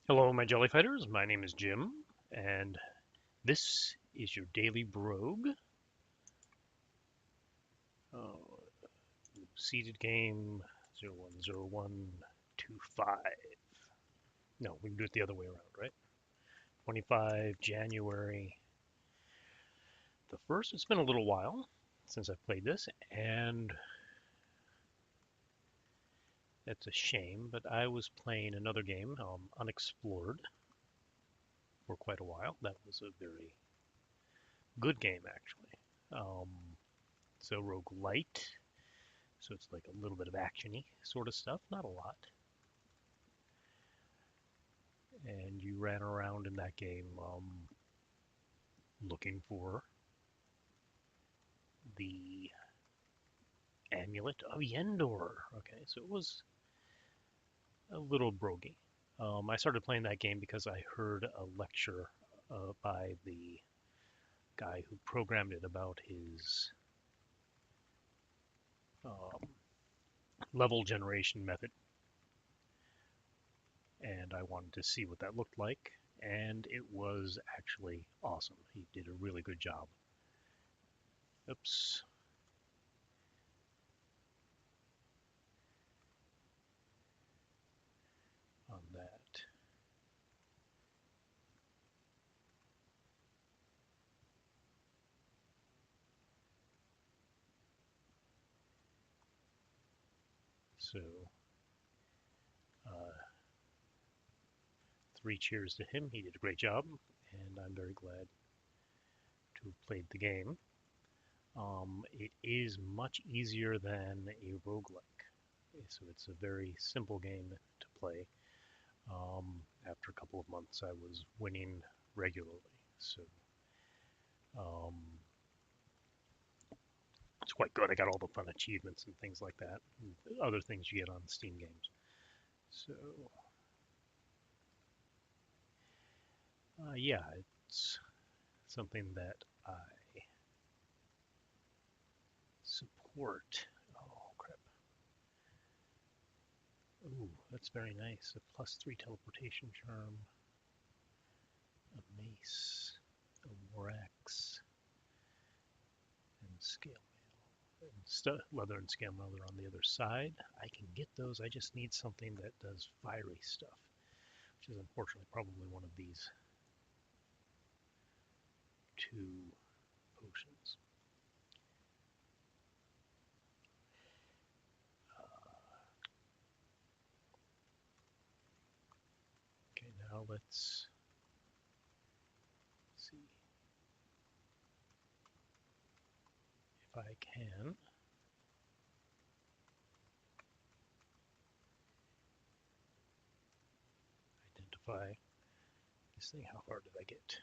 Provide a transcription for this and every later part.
Hello, my jelly fighters. My name is Jim, and this is your daily Brogue. Uh, Seeded game 010125. No, we can do it the other way around, right? 25 January the 1st. It's been a little while since I've played this, and that's a shame, but I was playing another game, Unexplored, for quite a while. That was a very good game, actually. Um, so Rogue Light. So it's like a little bit of actiony sort of stuff, not a lot. And you ran around in that game looking for the Amulet of Yendor. Okay, so it was a little brogy. I started playing that game because I heard a lecture by the guy who programmed it about his um, level generation method, and I wanted to see what that looked like, and it was actually awesome. He did a really good job. Oops. On that. So, uh, 3 cheers to him. He did a great job, and I'm very glad to have played the game. It is much easier than a roguelike. So it's a very simple game to play. After a couple of months, I was winning regularly. So um, it's quite good. I got all the fun achievements and things like that, and other things you get on Steam games. So yeah, it's something that I support. Oh, crap. Ooh, that's very nice. A +3 teleportation charm, a mace, a war axe, and scale mail. And leather and scale mail are on the other side. I can get those. I just need something that does fiery stuff, which is unfortunately probably one of these two potions. Okay, now let's see if I can identify this thing. How far did I get?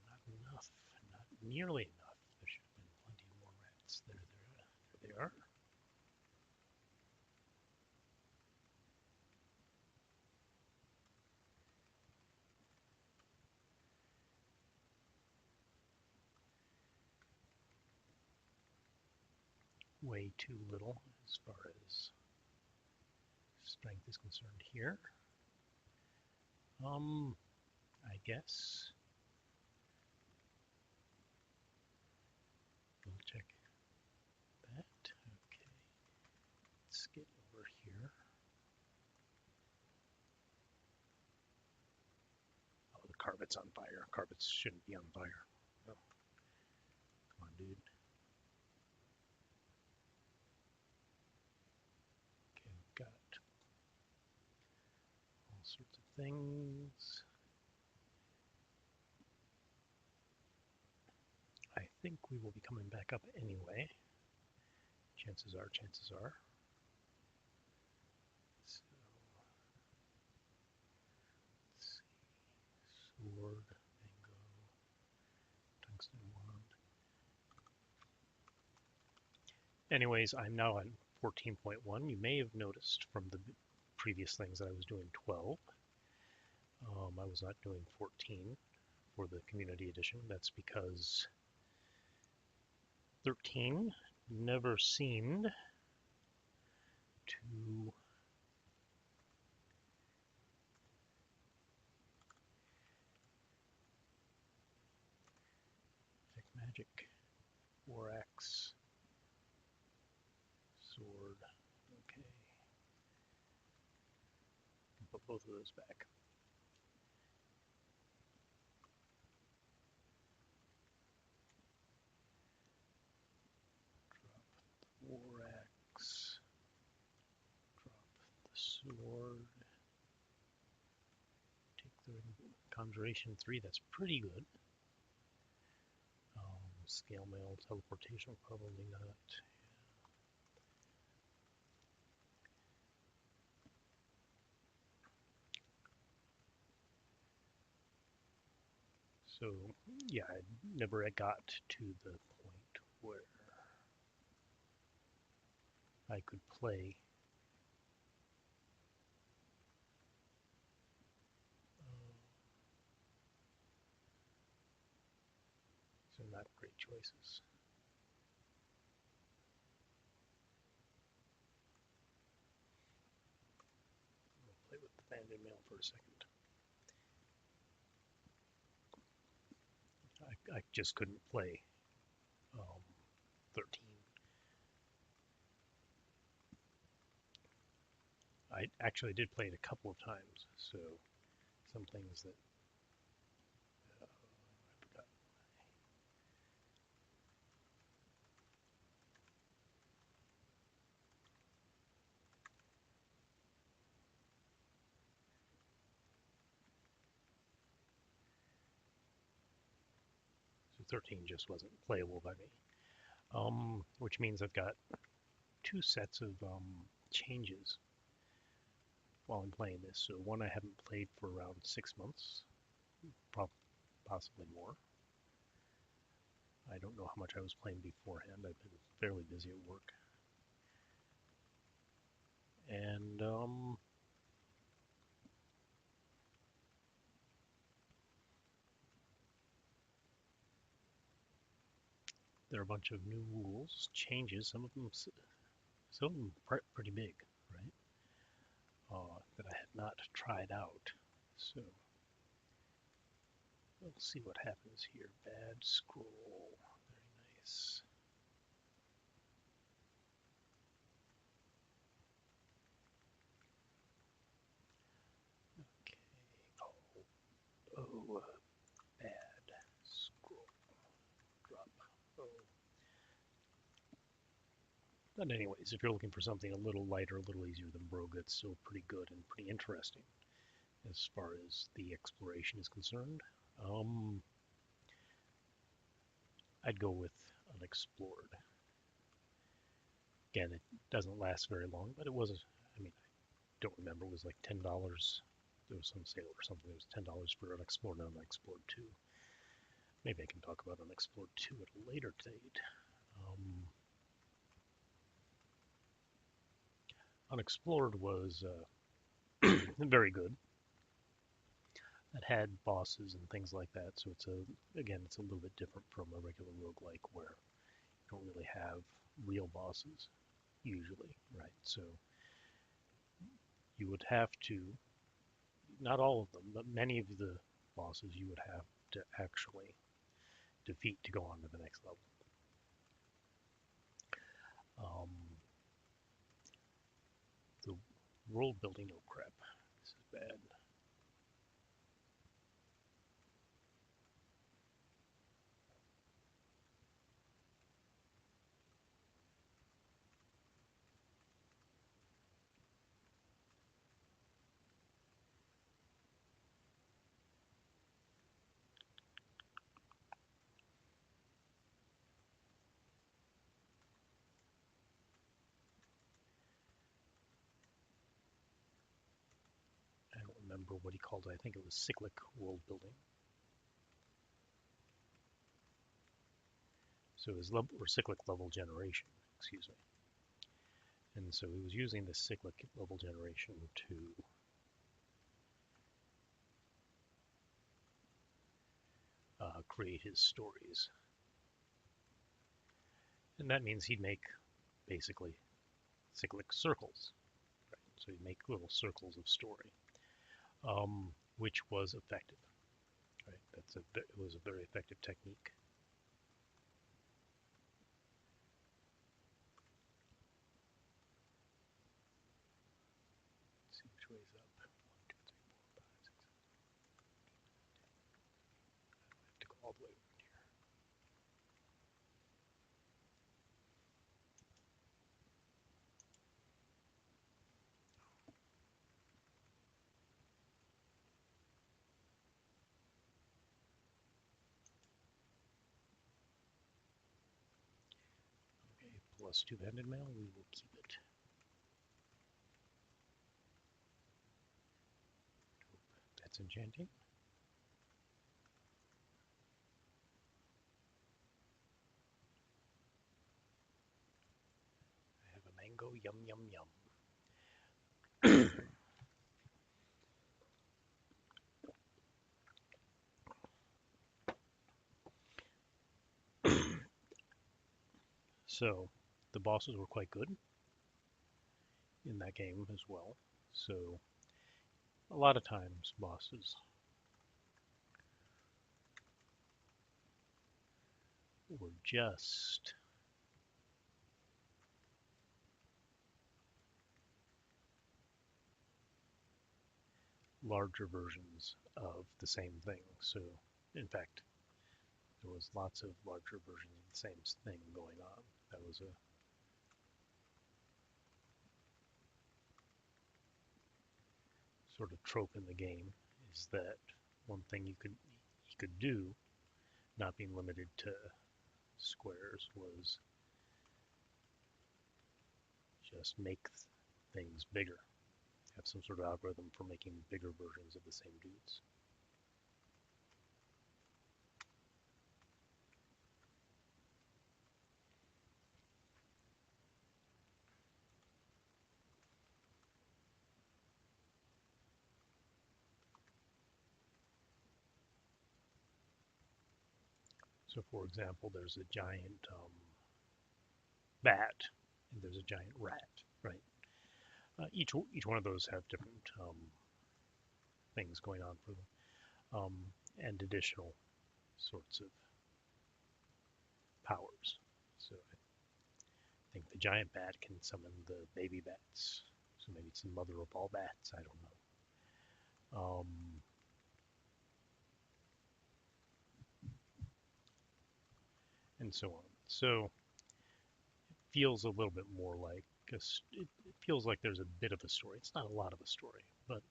Not enough. Not nearly enough. There should have been plenty more rats. There they are. Way too little as far as strength is concerned here. I guess we'll check that. Okay, let's get over here. Oh, the carpet's on fire. Carpets shouldn't be on fire. Oh, come on, dude. Okay, we've got all sorts of things. I think we will be coming back up anyway. Chances are, chances are. So, let's see. Sword, mango, tungsten wand. Anyways, I'm now on 14.1. You may have noticed from the previous things that I was doing 12. I was not doing 14 for the community edition. That's because 13 never seemed to magic, war axe, sword. Okay, put both of those back. Drop the war axe. Drop the sword. Take the conjuration 3. That's pretty good. Scale mail, teleportation, probably not. So, yeah, I never got to the point where I could play so not great choices. I'll play with the banded mail for a second. I just couldn't play 13. I actually did play it a couple of times, so some things that I forgot. So 13 just wasn't playable by me, which means I've got 2 sets of changes while I'm playing this. So one I haven't played for around 6 months, possibly more. I don't know how much I was playing beforehand. I've been fairly busy at work. And there are a bunch of new rules, changes. Some of them pretty big, right? That I had not tried out. So we'll see what happens here. Bad scroll. Very nice. Okay. Oh, bad scroll. Drop. Oh. But anyways, if you're looking for something a little lighter, a little easier than Brogue, it's still pretty good and pretty interesting as far as the exploration is concerned. I'd go with Unexplored. Again, it doesn't last very long, but it was, I mean, I don't remember, it was like $10. There was some sale or something. It was $10 for Unexplored and Unexplored 2. Maybe I can talk about Unexplored 2 at a later date. Unexplored was very good. It had bosses and things like that, so it's it's a little bit different from a regular roguelike where you don't really have real bosses usually, right? So you would have to, not all of them, but many of the bosses you would have to actually defeat to go on to the next level. Um, the world building, oh crap, this is bad. I don't remember what he called it. I think it was cyclic world building. So it was cyclic level generation, excuse me. And so he was using this cyclic level generation to create his stories. And that means he'd make basically cyclic circles. Right? So he'd make little circles of story, which was effective. Right? It was a very effective technique. which way's up? 1, 2, 3, 4, 5, 6, 7, 8, 9, 10. I have to go all the way around here. Okay, plus 2-handed mail, we will keep it. That's enchanting. I have a mango, yum, yum, yum. So, the bosses were quite good in that game as well. So, a lot of times bosses were just larger versions of the same thing. So, in fact, there was lots of larger versions of the same thing going on. That was a sort of trope in the game, is that one thing you could do, not being limited to squares, was just make things bigger. Have some sort of algorithm for making bigger versions of the same dudes. So, for example, there's a giant bat, and there's a giant rat, right? Each one of those have different things going on for them, and additional sorts of powers. So I think the giant bat can summon the baby bats. So maybe it's the mother of all bats. I don't know. And so on. So it feels a little bit more like it feels like there's a bit of a story. It's not a lot of a story, but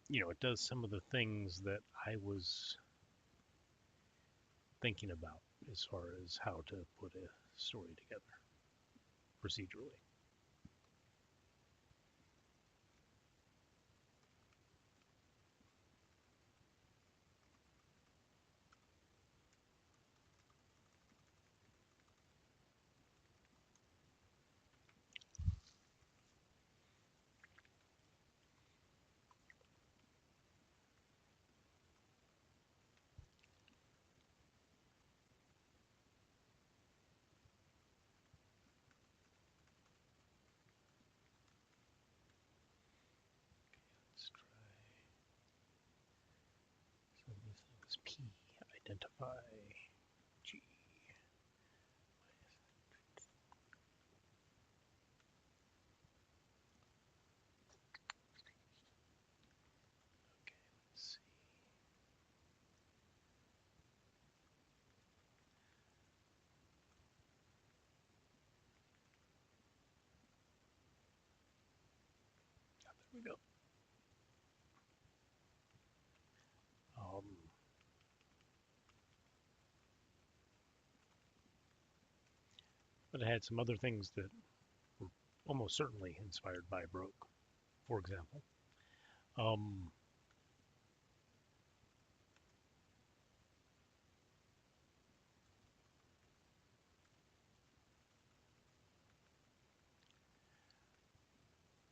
it does some of the things that I was thinking about as far as how to put a story together procedurally. Let's try some of these things. P, identify. G. Okay, let's see. There we go. Um, but it had some other things that were almost certainly inspired by Brogue, for example. Um,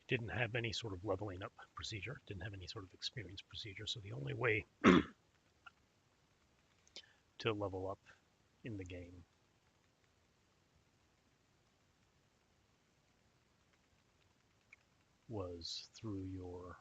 didn't have any sort of leveling up procedure, didn't have any sort of experience procedure, so the only way to level up in the game was through your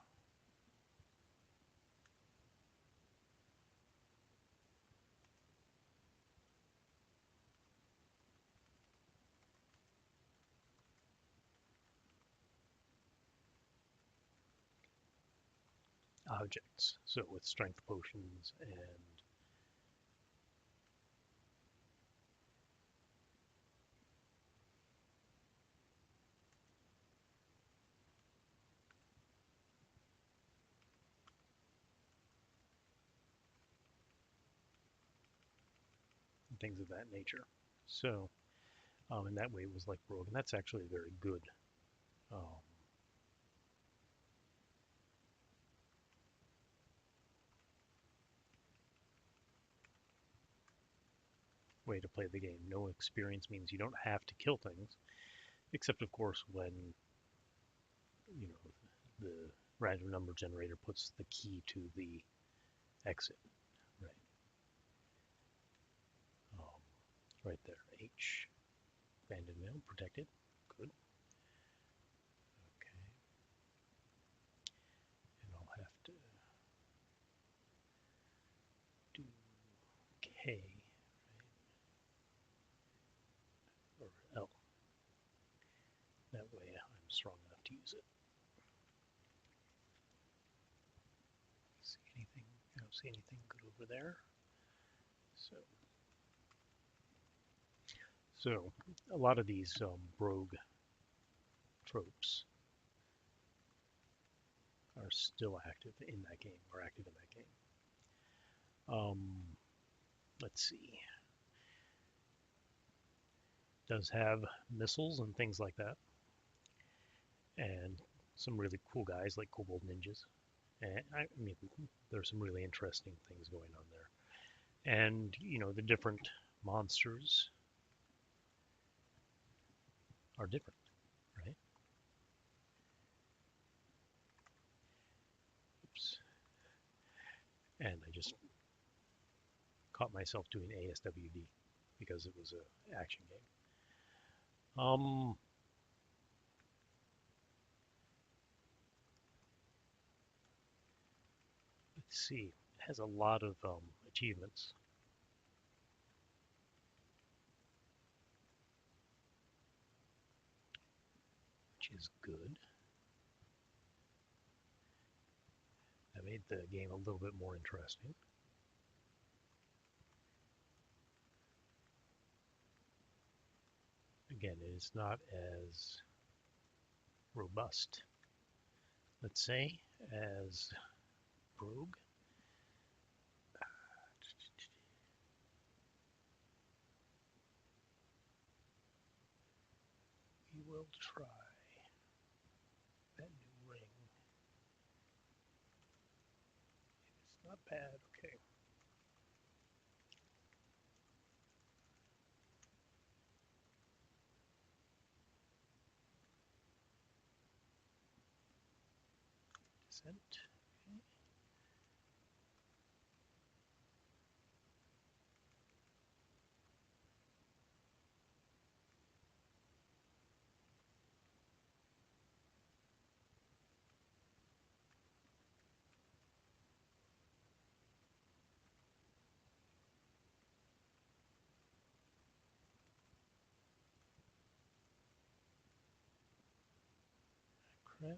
objects. So with strength potions and things of that nature. So in that way, it was like Brogue, and that's actually a very good um, way to play the game. No experience means you don't have to kill things, except of course when you know the random number generator puts the key to the exit. Right, um, right there. H. Abandoned mail protected. Good. Okay, and I'll have to do K, right, or L. That way I'm strong enough to use it. See anything? I don't see anything good over there. So a lot of these Brogue tropes are still active in that game, or active in that game. Let's see. Does have missiles and things like that, and some really cool guys like Kobold Ninjas. And I mean, there's some really interesting things going on there. And you know, the different monsters are different, right? Oops. And I just caught myself doing ASWD because it was an action game. Let's see. It has a lot of achievements, which is good. That made the game a little bit more interesting. Again, it is not as robust, let's say, as Brogue. We will try that new ring. It's not bad, okay. Descent. Okay. Crap.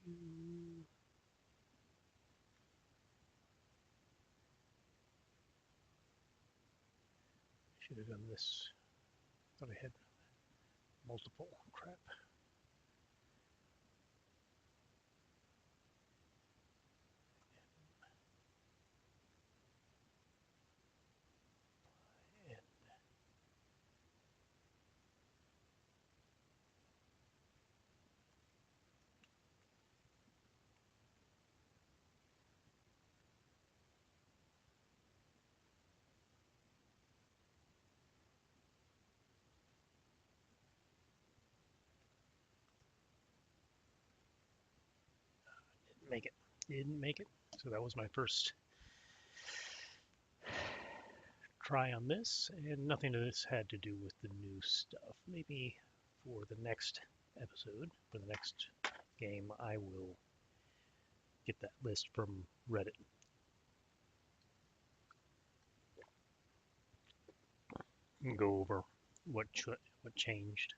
You should have done this. Thought I had multiple. Crap. And make it. Didn't make it. So that was my first try on this, and nothing of this had to do with the new stuff. Maybe for the next episode, for the next game, I will get that list from Reddit and go over what changed.